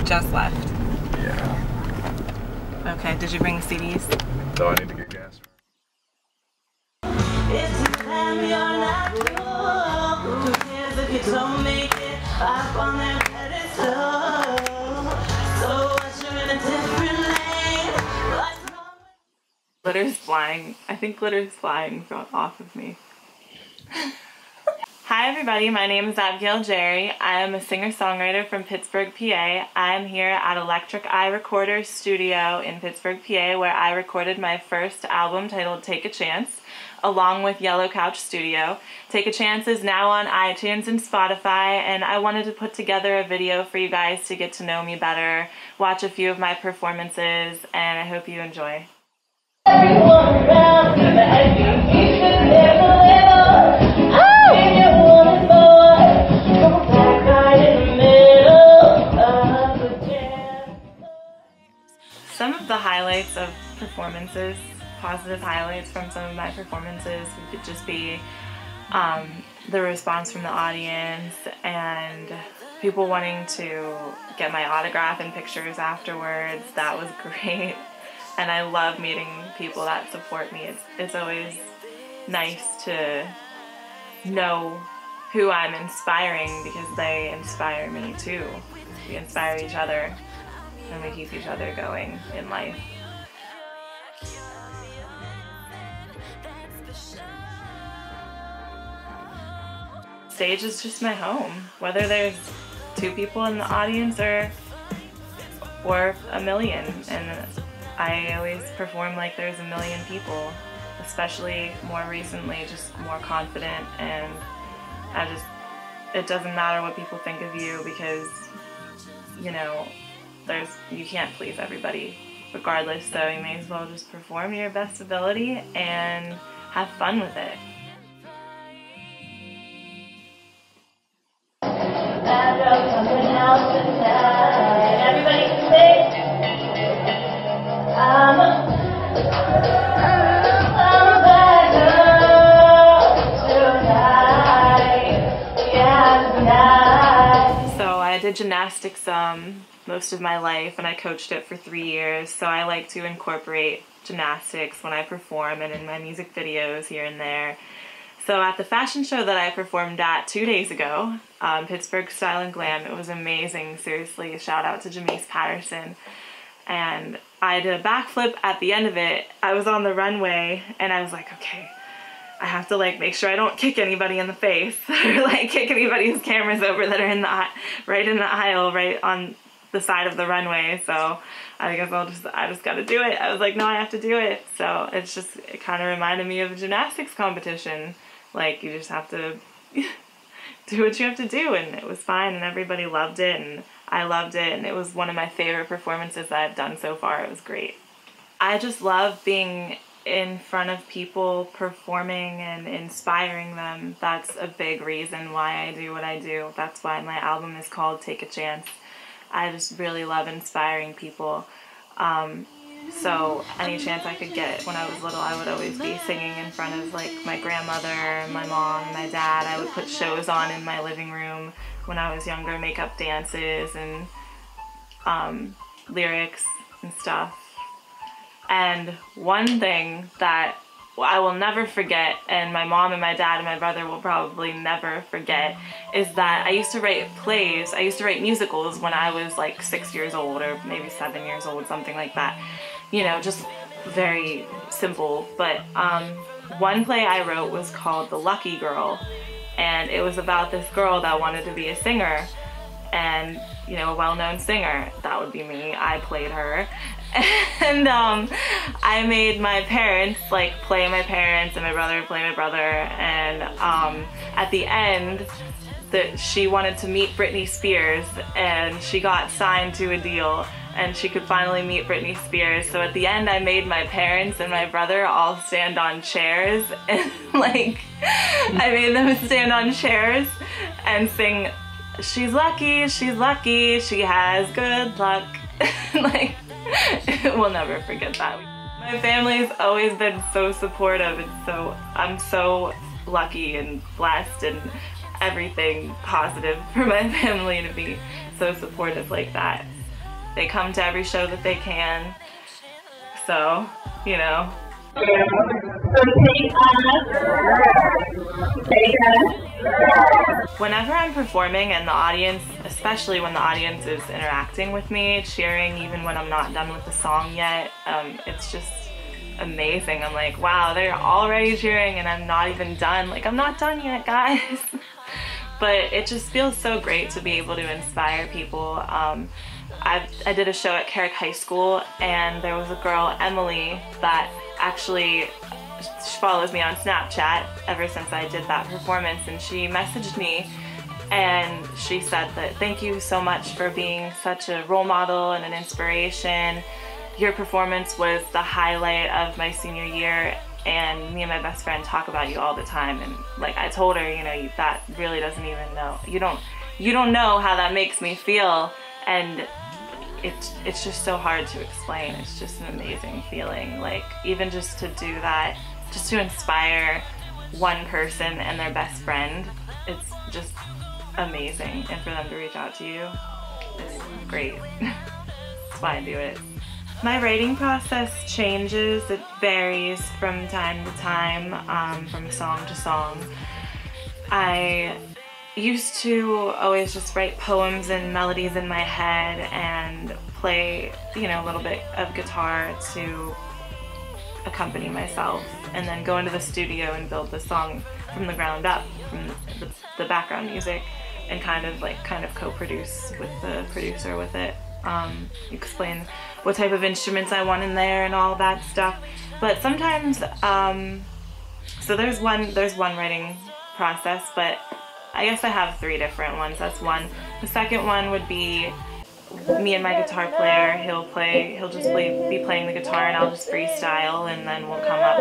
just left. Yeah. Okay, did you bring the CDs? So I need to get gas. Glitter's flying. I think glitter's flying off of me. Hi everybody, my name is Abigail Jerri. I am a singer-songwriter from Pittsburgh, PA. I am here at Electric Eye Recorder Studio in Pittsburgh, PA, where I recorded my first album titled Take a Chance, along with Yellow Couch Studio. Take a Chance is now on iTunes and Spotify, and I wanted to put together a video for you guys to get to know me better, watch a few of my performances, and I hope you enjoy. Everyone around me, some of the highlights of performances, positive highlights from some of my performances would just be the response from the audience and people wanting to get my autograph and pictures afterwards. That was great. And I love meeting people that support me. It's always nice to know who I'm inspiring because they inspire me too. We inspire each other and we keep each other going in life. Stage is just my home. Whether there's 2 people in the audience or a million. And I always perform like there's a million people, especially more recently, just more confident, and it doesn't matter what people think of you because, you know, you can't please everybody regardless, so you may as well just perform to your best ability and have fun with it. Everybody can sing. So I did gymnastics most of my life, and I coached it for 3 years, so I like to incorporate gymnastics when I perform and in my music videos here and there. So at the fashion show that I performed at 2 days ago, Pittsburgh Style and Glam, it was amazing, seriously, shout out to Jamise Patterson. And I did a backflip at the end of it. I was on the runway and I was like, okay, I have to like make sure I don't kick anybody in the face or like kick anybody's cameras over that are right in the aisle, right on the side of the runway. So I guess I just gotta do it. I was like, no, I have to do it. So it kind of reminded me of a gymnastics competition. Like, you just have to do what you have to do, and it was fine, and everybody loved it, and I loved it, and it was one of my favorite performances that I've done so far. It was great. I just love being in front of people, performing and inspiring them. That's a big reason why I do what I do. That's why my album is called Take a Chance. I just really love inspiring people. So any chance I could get when I was little, I would always be singing in front of like my grandmother, my mom, my dad. I would put shows on in my living room when I was younger, make up dances and lyrics and stuff. And one thing that I will never forget, and my mom and my dad and my brother will probably never forget, is that I used to write plays, I used to write musicals when I was like 6 years old or maybe 7 years old, something like that. You know, just very simple. But one play I wrote was called The Lucky Girl, and it was about this girl that wanted to be a singer, and, you know, a well-known singer. That would be me. I played her. And I made my parents like play my parents and my brother play my brother, and at the end she wanted to meet Britney Spears, and she got signed to a deal and she could finally meet Britney Spears. So at the end I made my parents and my brother all stand on chairs, and like I made them stand on chairs and sing "She's lucky, she has good luck." Like, we'll never forget that. My family's always been so supportive, and I'm so lucky and blessed and everything positive for my family to be so supportive like that. They come to every show that they can. So, you know. Whenever I'm performing and the audience, especially when the audience is interacting with me, cheering even when I'm not done with the song yet, it's just amazing. I'm like, wow, they're already cheering and I'm not even done. Like, I'm not done yet, guys. But it just feels so great to be able to inspire people. I did a show at Carrick High School, and there was a girl, Emily, that actually she follows me on Snapchat ever since I did that performance, and she messaged me and she said that thank you so much for being such a role model and an inspiration. Your performance was the highlight of my senior year, and me and my best friend talk about you all the time. And like I told her, you know, that really doesn't even know. You don't know how that makes me feel, and it's just so hard to explain. It's just an amazing feeling. Like, even just to do that, just to inspire one person and their best friend, it's just amazing. And for them to reach out to you, it's great. That's why I do it. My writing process changes. It varies from time to time, from song to song. I used to always just write poems and melodies in my head and play, you know, a little bit of guitar to accompany myself, and then go into the studio and build the song from the ground up, from the background music, and kind of co-produce with the producer with it. Explain what type of instruments I want in there and all that stuff. But sometimes, so there's one writing process, but I guess I have 3 different ones. That's one. The second one would be me and my guitar player. He'll just be playing the guitar, and I'll just freestyle, and then we'll come up.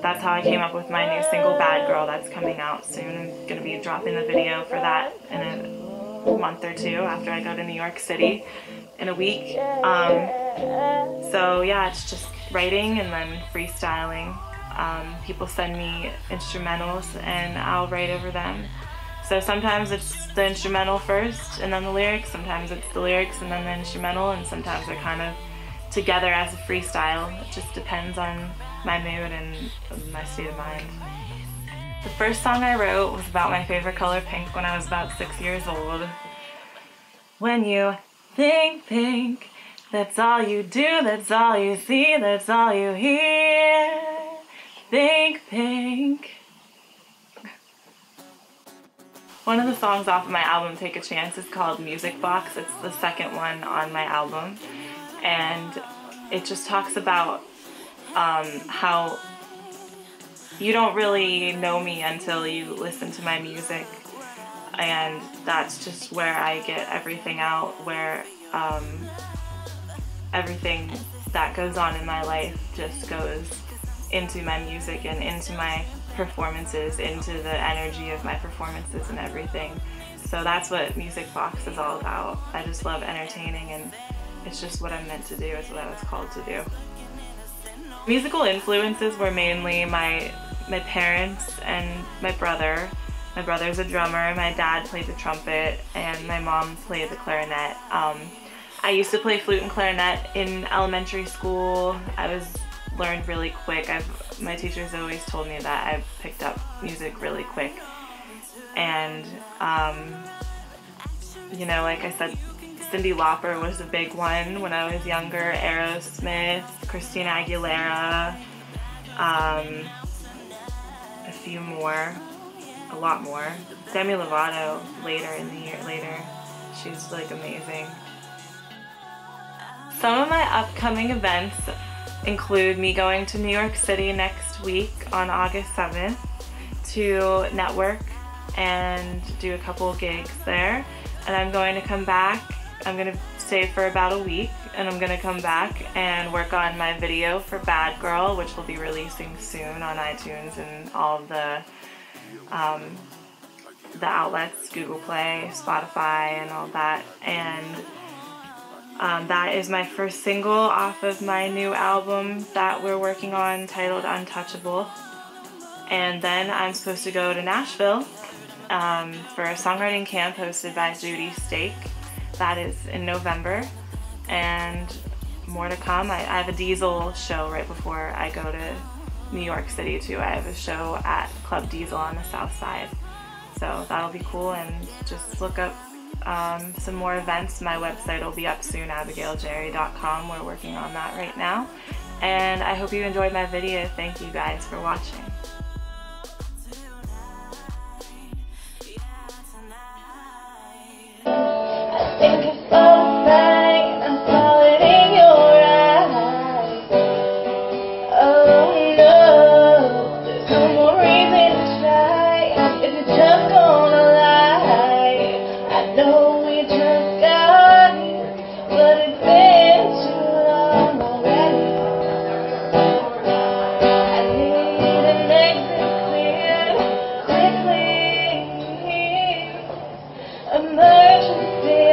That's how I came up with my new single, Bad Girl, that's coming out soon. I'm gonna be dropping the video for that in a month or 2 after I go to New York City in a week. So yeah, it's just writing and then freestyling. People send me instrumentals and I'll write over them. So sometimes it's the instrumental first and then the lyrics, sometimes it's the lyrics and then the instrumental, and sometimes they're kind of together as a freestyle. It just depends on my mood and my state of mind. The first song I wrote was about my favorite color, pink, when I was about 6 years old. When you think pink, that's all you do, that's all you see, that's all you hear. Think pink. One of the songs off of my album, Take a Chance, is called Music Box. It's the second one on my album. And it just talks about how you don't really know me until you listen to my music. And that's just where I get everything out, where everything that goes on in my life just goes into my music and into my performances, into the energy of my performances and everything. So that's what Music Box is all about. I just love entertaining, and it's just what I'm meant to do. It's what I was called to do. Musical influences were mainly my parents and my brother. My brother's a drummer, my dad played the trumpet, and my mom played the clarinet. I used to play flute and clarinet in elementary school. I learned really quick. My teachers always told me that I picked up music really quick. And, you know, like I said, Cyndi Lauper was a big one when I was younger, Aerosmith, Christina Aguilera, a few more, a lot more. Demi Lovato later in the year, she's like amazing. Some of my upcoming events include me going to New York City next week on August 7th to network and do a couple gigs there. And I'm going to come back. I'm going to stay for about a week, and I'm going to come back and work on my video for Bad Girl, which will be releasing soon on iTunes and all of the outlets, Google Play, Spotify, and all that. And that is my first single off of my new album that we're working on, titled Untouchable. And then I'm supposed to go to Nashville for a songwriting camp hosted by Judy Stake. that is in November, and more to come. I have a Diesel show right before I go to New York City too. I have a show at Club Diesel on the South Side, so that'll be cool. And just look up some more events. My website will be up soon, abigailjerri.com. We're working on that right now, and I hope you enjoyed my video. Thank you guys for watching. Emergency.